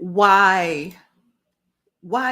Why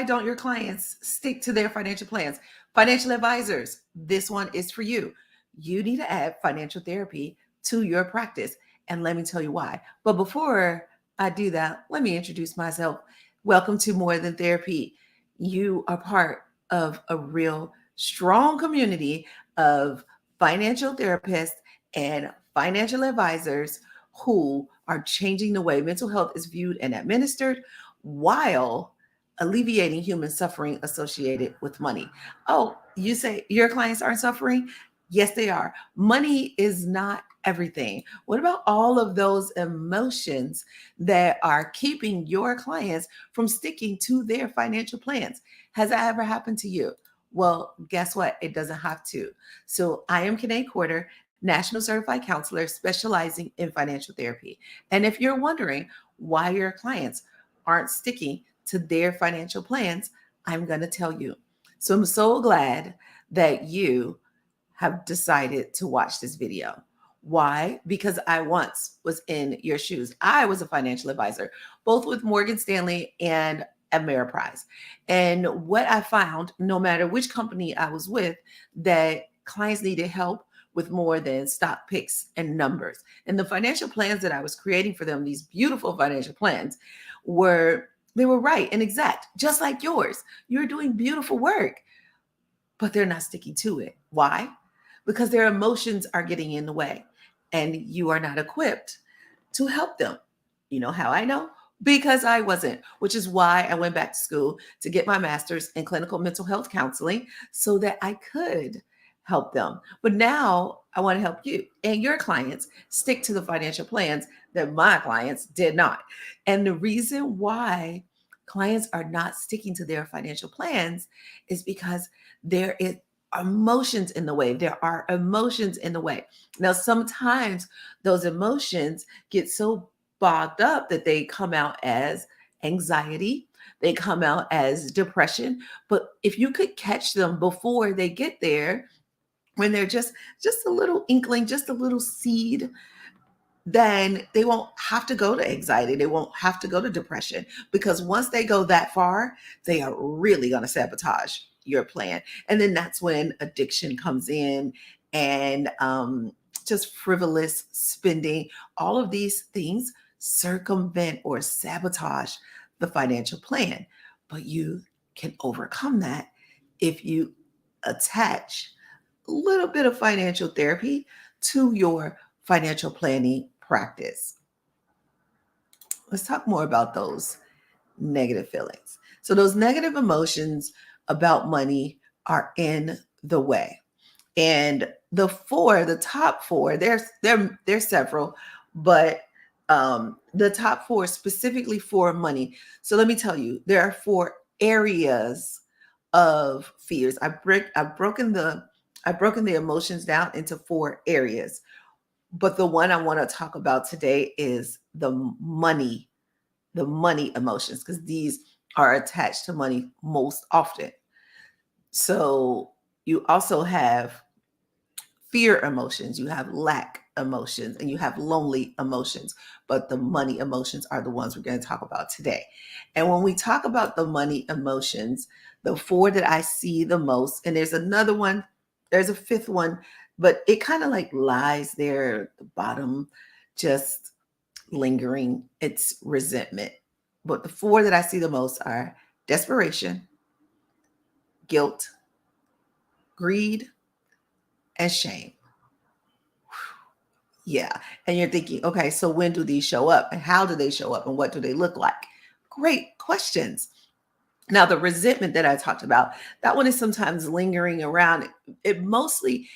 don't your clients stick to their financial plans? Financial advisors, this one is for you. You need to add financial therapy to your practice. And let me tell you why. But before I do that, let me introduce myself. Welcome to More Than Therapy. You are part of a real strong community of financial therapists and financial advisors who are changing the way mental health is viewed and administered while alleviating human suffering associated with money. Oh, you say your clients aren't suffering? Yes, they are. Money is not everything. What about all of those emotions that are keeping your clients from sticking to their financial plans? Has that ever happened to you? Well, guess what? It doesn't have to. So, I am Kanae Quarter, National Certified Counselor specializing in financial therapy. And if you're wondering why your clients aren't sticking to their financial plans, I'm going to tell you. So I'm so glad that you have decided to watch this video. Why? Because I once was in your shoes. I was a financial advisor, both with Morgan Stanley and Ameriprise. And what I found, no matter which company I was with, that clients needed help with more than stock picks and numbers. And the financial plans that I was creating for them, these beautiful financial plans, they were right and exact, just like yours. You're doing beautiful work, but they're not sticking to it. Why? Because their emotions are getting in the way and you are not equipped to help them. You know how I know? Because I wasn't, which is why I went back to school to get my master's in clinical mental health counseling so that I could help them. But now I want to help you and your clients stick to the financial plans that my clients did not. And the reason why clients are not sticking to their financial plans is because there is emotions in the way. There are emotions in the way. Now, sometimes those emotions get so bogged up that they come out as anxiety, they come out as depression. But if you could catch them before they get there, when they're just a little inkling, just a little seed, then they won't have to go to anxiety. They won't have to go to depression because once they go that far, they are really going to sabotage your plan. And then that's when addiction comes in and just frivolous spending. All of these things circumvent or sabotage the financial plan. But you can overcome that if you attach a little bit of financial therapy to your financial planning practice. Let's talk more about those negative feelings. So, those negative emotions about money are in the way. And the top four, there's several, but the top four specifically for money. So let me tell you, there are four areas of fears. I've broken the emotions down into four areas. But the one I want to talk about today is the money emotions, because these are attached to money most often. So you also have fear emotions, you have lack emotions, and you have lonely emotions. But the money emotions are the ones we're going to talk about today. And when we talk about the money emotions, the four that I see the most, and there's another one, there's a fifth one, but it kind of like lies there at the bottom, just lingering. It's resentment. But the four that I see the most are desperation, guilt, greed, and shame. Yeah. And you're thinking, okay, so when do these show up and how do they show up and what do they look like? Great questions. Now, the resentment that I talked about, that one is sometimes lingering around. It mostly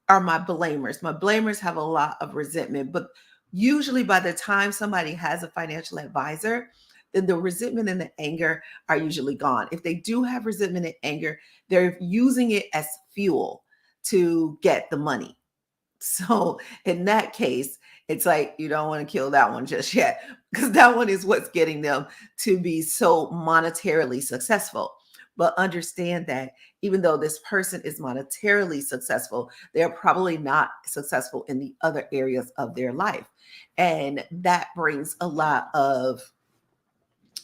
are my blamers. My blamers have a lot of resentment, but usually by the time somebody has a financial advisor, then the resentment and the anger are usually gone. If they do have resentment and anger, they're using it as fuel to get the money. So in that case, it's like you don't want to kill that one just yet because that one is what's getting them to be so monetarily successful. But understand that even though this person is monetarily successful, they're probably not successful in the other areas of their life. And that brings a lot of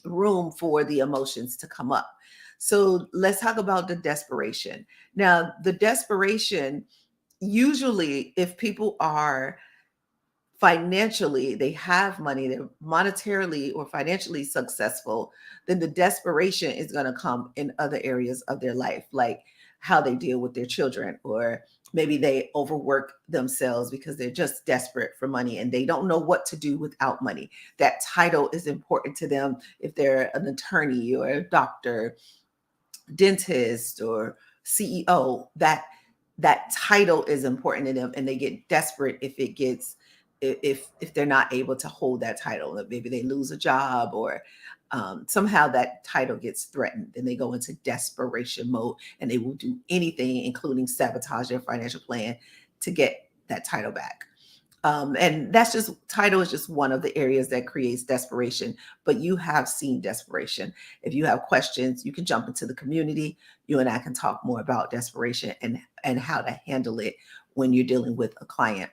room for the emotions to come up. So let's talk about the desperation. Now, the desperation, usually, if people are financially, they have money, they're monetarily or financially successful, then the desperation is going to come in other areas of their life, like how they deal with their children, or maybe they overwork themselves because they're just desperate for money and they don't know what to do without money. That title is important to them. If they're an attorney or a doctor, dentist, or CEO, that title is important to them, and they get desperate if it gets if they're not able to hold that title. Maybe they lose a job, or somehow that title gets threatened, and they go into desperation mode, and they will do anything, including sabotage their financial plan, to get that title back. And that's just, title is just one of the areas that creates desperation, but you have seen desperation. If you have questions, you can jump into the community. You and I can talk more about desperation and how to handle it when you're dealing with a client.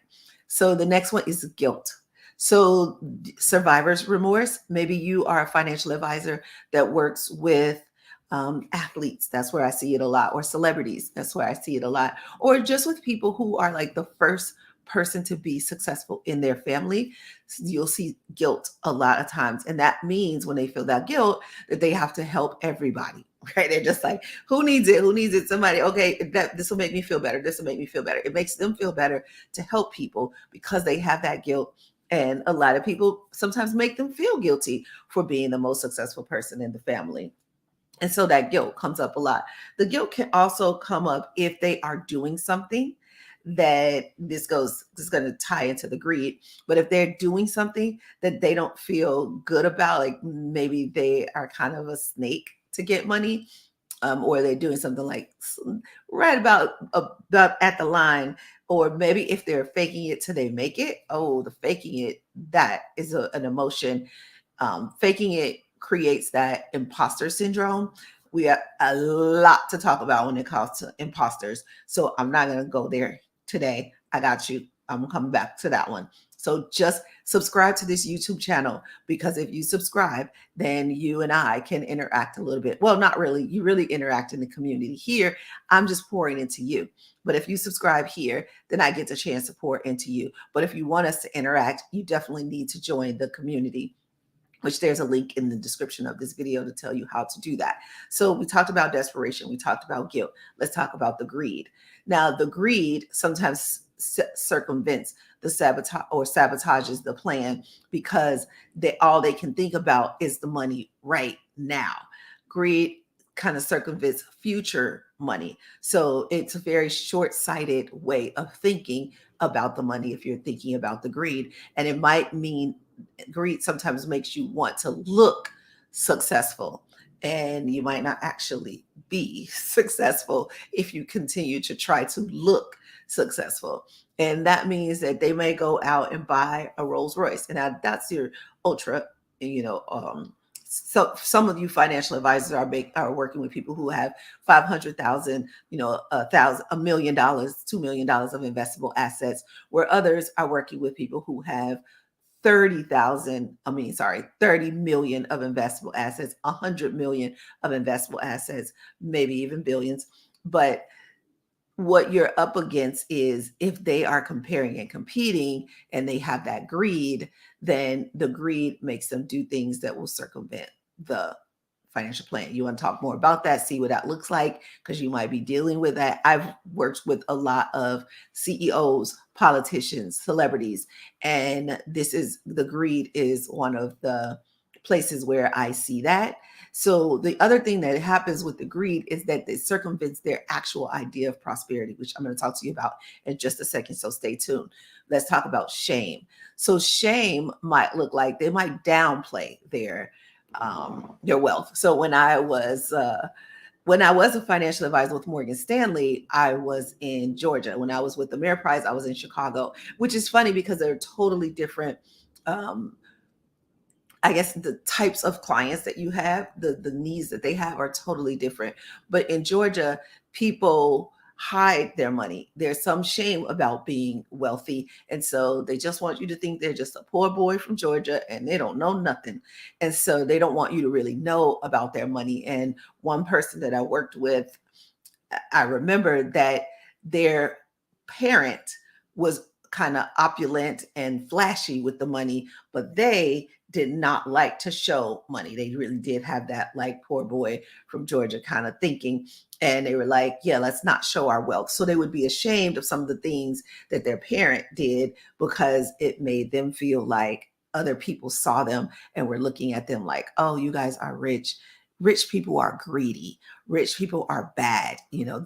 So the next one is guilt. So survivor's remorse. Maybe you are a financial advisor that works with athletes. That's where I see it a lot. Or celebrities. That's where I see it a lot. Or just with people who are like the first person to be successful in their family. You'll see guilt a lot of times. And that means when they feel that guilt, that they have to help everybody, right? They're just like, who needs it? Who needs it? Somebody, okay, this will make me feel better. This will make me feel better. It makes them feel better to help people because they have that guilt. And a lot of people sometimes make them feel guilty for being the most successful person in the family. And so that guilt comes up a lot. The guilt can also come up if they are doing something that this is going to tie into the greed. But if they're doing something that they don't feel good about, like maybe they are kind of a snake to get money, or they're doing something like right about at the line, or maybe if they're faking it till they make it. Oh, the faking it, that is an emotion. Faking it creates that imposter syndrome. We have a lot to talk about when it comes to imposters. So I'm not going to go there today. I got you. I'm coming back to that one. So just subscribe to this YouTube channel, because if you subscribe, then you and I can interact a little bit. Well, not really. You really interact in the community here. I'm just pouring into you. But if you subscribe here, then I get the chance to pour into you. But if you want us to interact, you definitely need to join the community, which there's a link in the description of this video to tell you how to do that. So we talked about desperation. We talked about guilt. Let's talk about the greed. Now, the greed sometimes circumvents the sabotage or sabotages the plan, because all they can think about is the money right now. Greed kind of circumvents future money. So it's a very short-sighted way of thinking about the money if you're thinking about the greed. And it might mean greed sometimes makes you want to look successful, and you might not actually be successful if you continue to try to look successful. And that means that they may go out and buy a Rolls Royce, and that's your ultra, you know, so some of you financial advisors are working with people who have 500,000, $1,000,000, $2 million of investable assets, where others are working with people who have 30 million of investable assets, 100 million of investable assets, maybe even billions. But what you're up against is, if they are comparing and competing and they have that greed, then the greed makes them do things that will circumvent the financial plan. You want to talk more about that, see what that looks like, because you might be dealing with that. I've worked with a lot of CEOs, politicians, celebrities, and the greed is one of the places where I see that. So the other thing that happens with the greed is that it circumvents their actual idea of prosperity, which I'm going to talk to you about in just a second. So stay tuned. Let's talk about shame. So shame might look like they might downplay their wealth. So when I was a financial advisor with Morgan Stanley, I was in Georgia. When I was with the Ameriprise, I was in Chicago, which is funny because they're totally different. I guess the types of clients that you have, the needs that they have are totally different. But in Georgia, people hide their money. There's some shame about being wealthy. And so they just want you to think they're just a poor boy from Georgia and they don't know nothing. And so they don't want you to really know about their money. And one person that I worked with, I remember that their parent was kind of opulent and flashy with the money, but they did not like to show money. They really did have that like poor boy from Georgia kind of thinking. And they were like, yeah, let's not show our wealth. So they would be ashamed of some of the things that their parent did because it made them feel like other people saw them and were looking at them like, oh, you guys are rich. Rich people are greedy. Rich people are bad,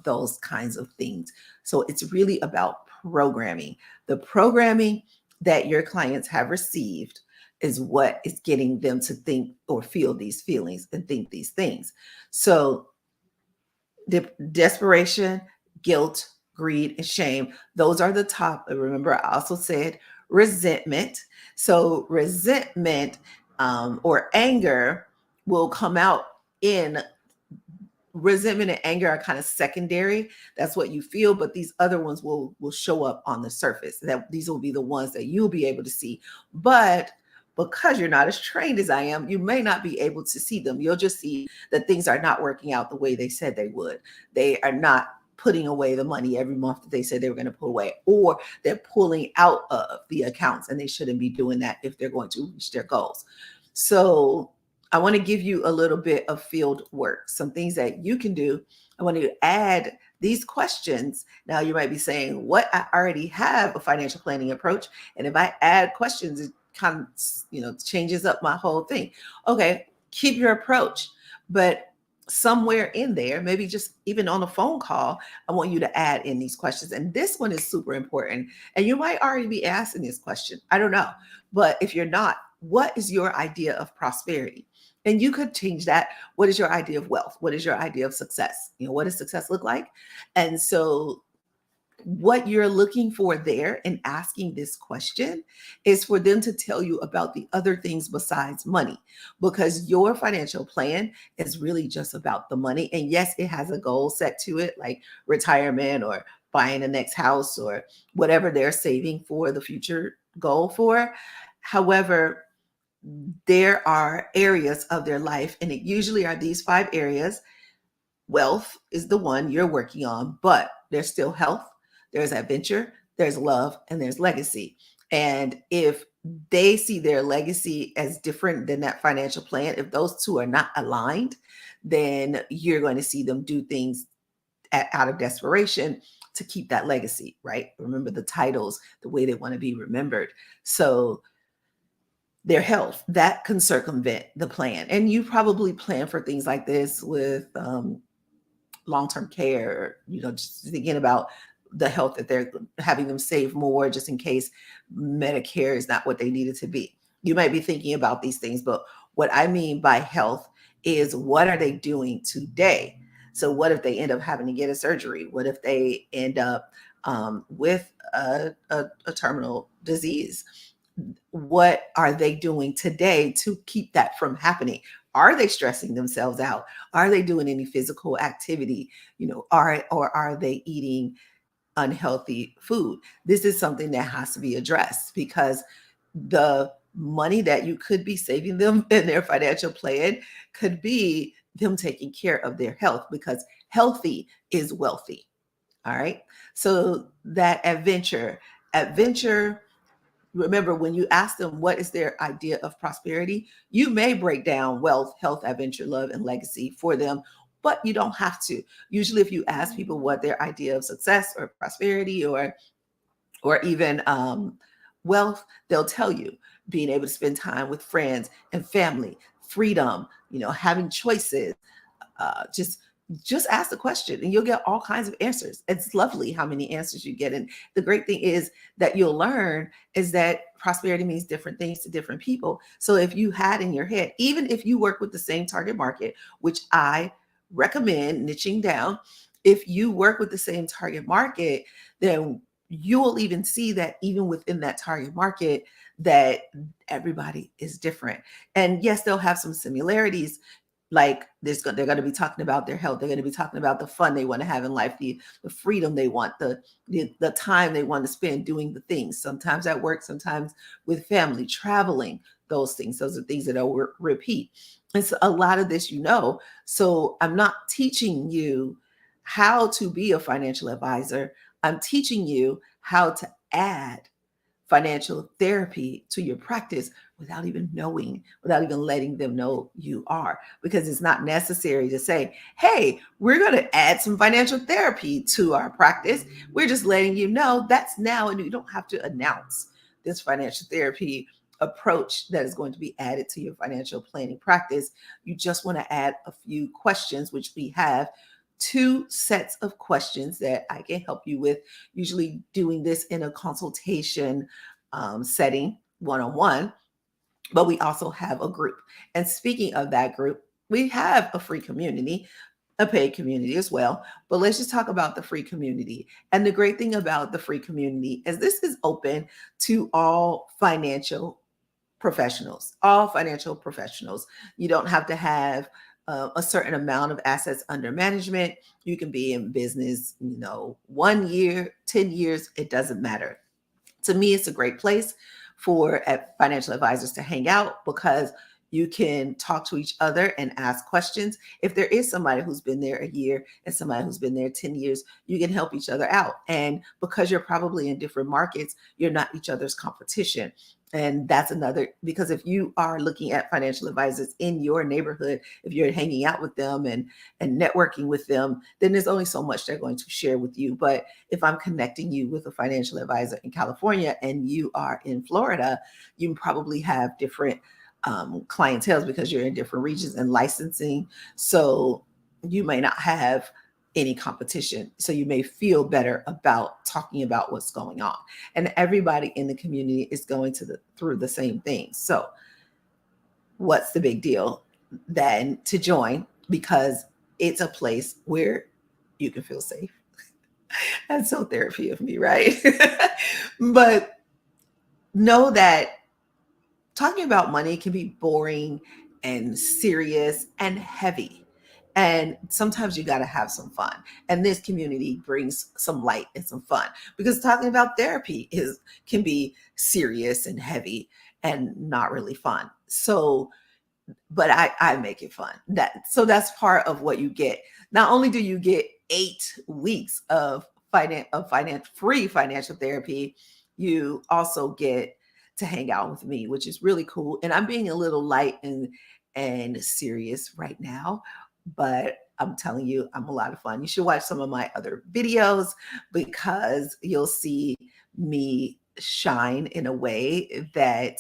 those kinds of things. So it's really about programming. The programming that your clients have received is what is getting them to think or feel these feelings and think these things. So desperation, guilt, greed, and shame, those are the top. Remember, I also said resentment. So resentment or anger will come out in resentment and anger are kind of secondary. That's what you feel, but these other ones will show up on the surface. That these will be the ones that you'll be able to see. But because you're not as trained as I am, you may not be able to see them. You'll just see that things are not working out the way they said they would. They are not putting away the money every month that they said they were going to put away, or they're pulling out of the accounts, and they shouldn't be doing that if they're going to reach their goals. So I want to give you a little bit of field work, some things that you can do. I want to add these questions. Now you might be saying, what? I already have a financial planning approach. And if I add questions, it kind of, changes up my whole thing. Okay, keep your approach. But somewhere in there, maybe just even on a phone call, I want you to add in these questions. And this one is super important. And you might already be asking this question. I don't know. But if you're not, what is your idea of prosperity? And you could change that. What is your idea of wealth? What is your idea of success? What does success look like? And so what you're looking for there in asking this question is for them to tell you about the other things besides money, because your financial plan is really just about the money. And yes, it has a goal set to it, like retirement or buying the next house or whatever they're saving for the future goal for. However, there are areas of their life, and it usually are these 5 areas. Wealth is the one you're working on, but there's still health, there's adventure, there's love, and there's legacy. And if they see their legacy as different than that financial plan, if those two are not aligned, then you're going to see them do things out of desperation to keep that legacy, right? Remember the titles, the way they want to be remembered. So their health, that can circumvent the plan. And you probably plan for things like this with long-term care, just thinking about the health that they're having them save more just in case Medicare is not what they need it to be. You might be thinking about these things, but what I mean by health is, what are they doing today? So what if they end up having to get a surgery? What if they end up with a terminal disease? What are they doing today to keep that from happening? Are they stressing themselves out? Are they doing any physical activity? Are they eating unhealthy food? This is something that has to be addressed, because the money that you could be saving them in their financial plan could be them taking care of their health, because healthy is wealthy. All right. So that adventure, remember, when you ask them what is their idea of prosperity, you may break down wealth, health, adventure, love, and legacy for them, but you don't have to. Usually, if you ask people what their idea of success or prosperity or even wealth, they'll tell you being able to spend time with friends and family, freedom, having choices, just ask the question and you'll get all kinds of answers. It's lovely how many answers you get. And the great thing is that you'll learn is that prosperity means different things to different people. So if you had in your head, even if you work with the same target market, which I recommend niching down, if you work with the same target market, then you will even see that even within that target market, that everybody is different. And yes, they'll have some similarities. Like they're going to be talking about their health. They're going to be talking about the fun they want to have in life, the freedom they want, the time they want to spend doing the things. Sometimes at work, sometimes with family, traveling. Those things. Those are things that will repeat. It's a lot of this, So I'm not teaching you how to be a financial advisor. I'm teaching you how to add financial therapy to your practice without even knowing, without even letting them know you are, because it's not necessary to say, hey, we're going to add some financial therapy to our practice. We're just letting you know that's now, and you don't have to announce this financial therapy approach that is going to be added to your financial planning practice. You just want to add a few questions, which we have 2 sets of questions that I can help you with, usually doing this in a consultation setting, one-on-one, but we also have a group. And speaking of that group, we have a free community, a paid community as well. But let's just talk about the free community. And the great thing about the free community is this is open to all financial professionals, all financial professionals. You don't have to have a certain amount of assets under management. You can be in business, 1 year, 10 years, it doesn't matter. To me, it's a great place for financial advisors to hang out because you can talk to each other and ask questions. If there is somebody who's been there a year and somebody who's been there 10 years, you can help each other out. And because you're probably in different markets, you're not each other's competition. And that's another, because if you are looking at financial advisors in your neighborhood, if you're hanging out with them and networking with them, then there's only so much they're going to share with you. But if I'm connecting you with a financial advisor in California and you are in Florida, you probably have different clientele because you're in different regions and licensing. So you may not have any competition. So you may feel better about talking about what's going on. And everybody in the community is going through the same thing. So what's the big deal then to join? Because it's a place where you can feel safe. That's so therapy of me, right? But know that talking about money can be boring and serious and heavy. And sometimes you got to have some fun. And this community brings some light and some fun, because talking about therapy can be serious and heavy and not really fun. So, but I make it fun. That's part of what you get. Not only do you get 8 weeks of free financial therapy, you also get to hang out with me, which is really cool. And I'm being a little light and serious right now, but I'm telling you, I'm a lot of fun. You should watch some of my other videos because you'll see me shine in a way that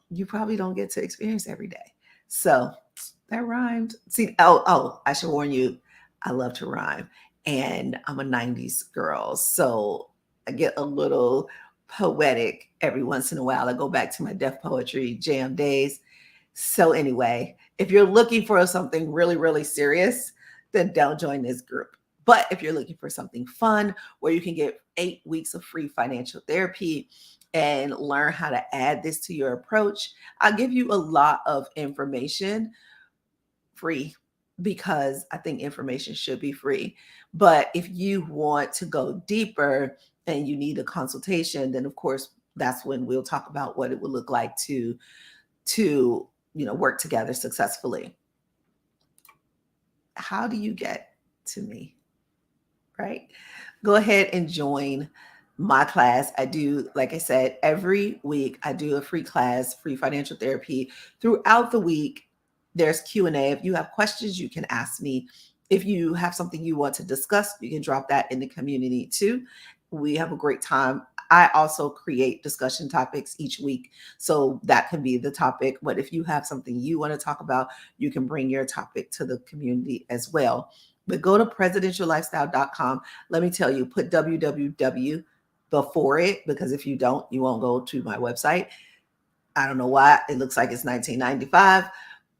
you probably don't get to experience every day. So that rhymed. See, I should warn you, I love to rhyme. And I'm a 90s girl. So I get a little poetic every once in a while. I go back to my Def Poetry Jam days. So anyway, if you're looking for something really, really serious, then don't join this group. But if you're looking for something fun where you can get 8 weeks of free financial therapy and learn how to add this to your approach, I'll give you a lot of information free because I think information should be free. But if you want to go deeper and you need a consultation, then of course that's when we'll talk about what it would look like to work together successfully. How do you get to me? Right? Go ahead and join my class. I do, like I said, every week I do a free class, free financial therapy. Throughout the week, there's Q&A. If you have questions, you can ask me. If you have something you want to discuss, you can drop that in the community too. We have a great time. I also create discussion topics each week. So that can be the topic. But if you have something you want to talk about, you can bring your topic to the community as well. But go to presidentiallifestyle.com. Let me tell you, put www before it, because if you don't, you won't go to my website. I don't know why. It looks like it's 1995,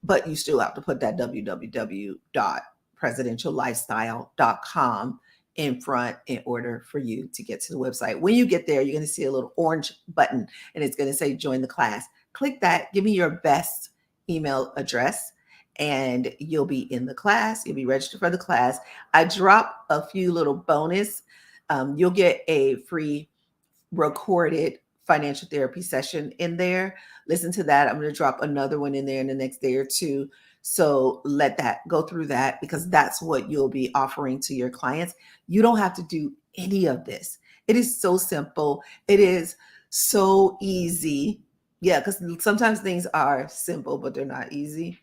but you still have to put that www.presidentiallifestyle.com in front in order for you to get to the website. When you get there, you're going to see a little orange button and it's going to say join the class. Click that, give me your best email address, and you'll be in the class. You'll be registered for the class. I drop a few little bonus. You'll get a free recorded financial therapy session in there. Listen to that. I'm going to drop another one in there in the next day or two. So let that go through that, because that's what you'll be offering to your clients. You don't have to do any of this. It is so simple. It is so easy. Yeah, because sometimes things are simple, but they're not easy,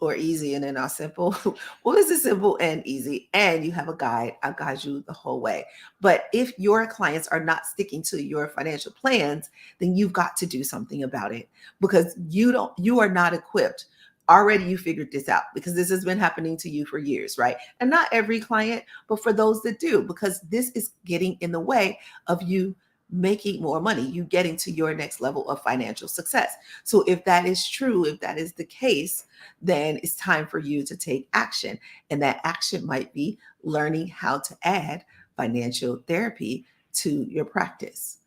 or easy and they're not simple. Well, this is simple and easy, and you have a guide. I'll guide you the whole way. But if your clients are not sticking to your financial plans, then you've got to do something about it, because you are not equipped. Already you figured this out, because this has been happening to you for years, right? And not every client, but for those that do, because this is getting in the way of you making more money, you getting to your next level of financial success. So if that is true, if that is the case, then it's time for you to take action. And that action might be learning how to add financial therapy to your practice.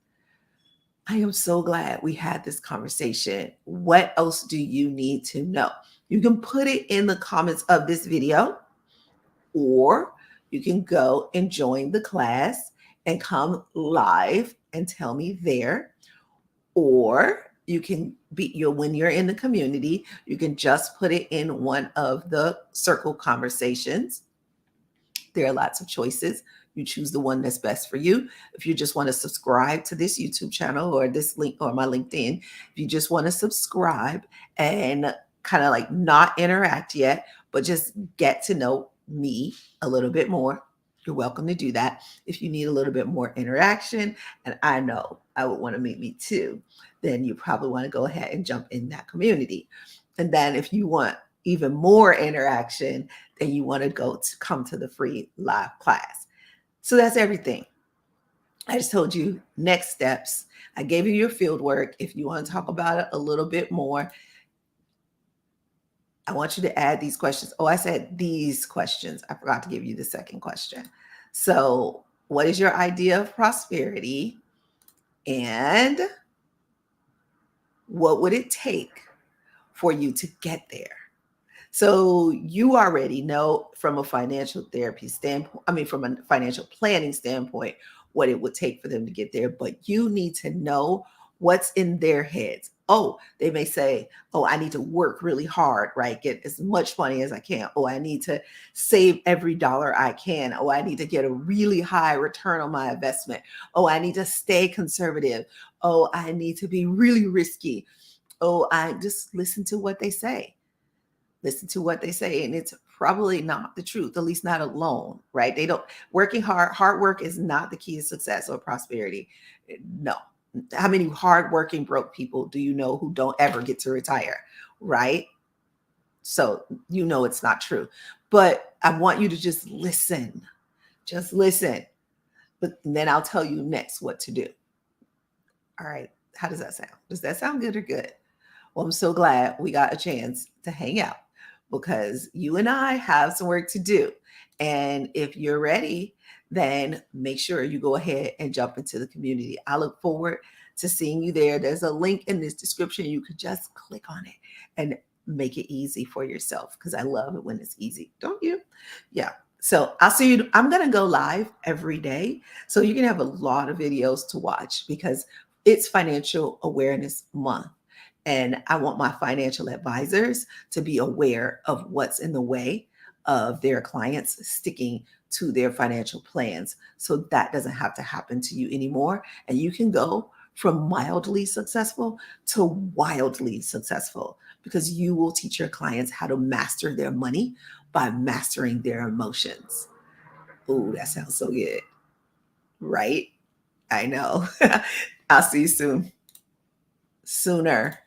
I am so glad we had this conversation. What else do you need to know? You can put it in the comments of this video, or you can go and join the class and come live and tell me there. Or you can when you're in the community, you can just put it in one of the circle conversations. There are lots of choices. You choose the one that's best for you. If you just want to subscribe to this YouTube channel or this link or my LinkedIn, if you just want to subscribe and kind of like not interact yet, but just get to know me a little bit more, you're welcome to do that. If you need a little bit more interaction, and I know I would want to meet me too, then you probably want to go ahead and jump in that community. And then if you want even more interaction, then you want to come to the free live class. So that's everything. I just told you next steps. I gave you your field work. If you want to talk about it a little bit more, I want you to add these questions. Oh, I said these questions. I forgot to give you the second question. So, what is your idea of prosperity? And what would it take for you to get there? So you already know from a financial therapy standpoint, from a financial planning standpoint, what it would take for them to get there. But you need to know what's in their heads. Oh, they may say, oh, I need to work really hard, right? Get as much money as I can. Oh, I need to save every dollar I can. Oh, I need to get a really high return on my investment. Oh, I need to stay conservative. Oh, I need to be really risky. Oh, I just listen to what they say. Listen to what they say, and it's probably not the truth, at least not alone, right? They don't Working hard work is not the key to success or prosperity. No. How many hardworking broke people do you know who don't ever get to retire, right? So you know it's not true. But I want you to just listen. Just listen. But then I'll tell you next what to do. All right. How does that sound? Does that sound good or good? Well, I'm so glad we got a chance to hang out, because you and I have some work to do. And if you're ready, then make sure you go ahead and jump into the community. I look forward to seeing you there. There's a link in this description. You could just click on it and make it easy for yourself, because I love it when it's easy. Don't you? Yeah. So I'll see you. I'm going to go live every day, so you can have a lot of videos to watch, because it's Financial Awareness Month. And I want my financial advisors to be aware of what's in the way of their clients sticking to their financial plans, so that doesn't have to happen to you anymore. And you can go from mildly successful to wildly successful, because you will teach your clients how to master their money by mastering their emotions. Ooh, that sounds so good, right? I know. I'll see you soon. Sooner.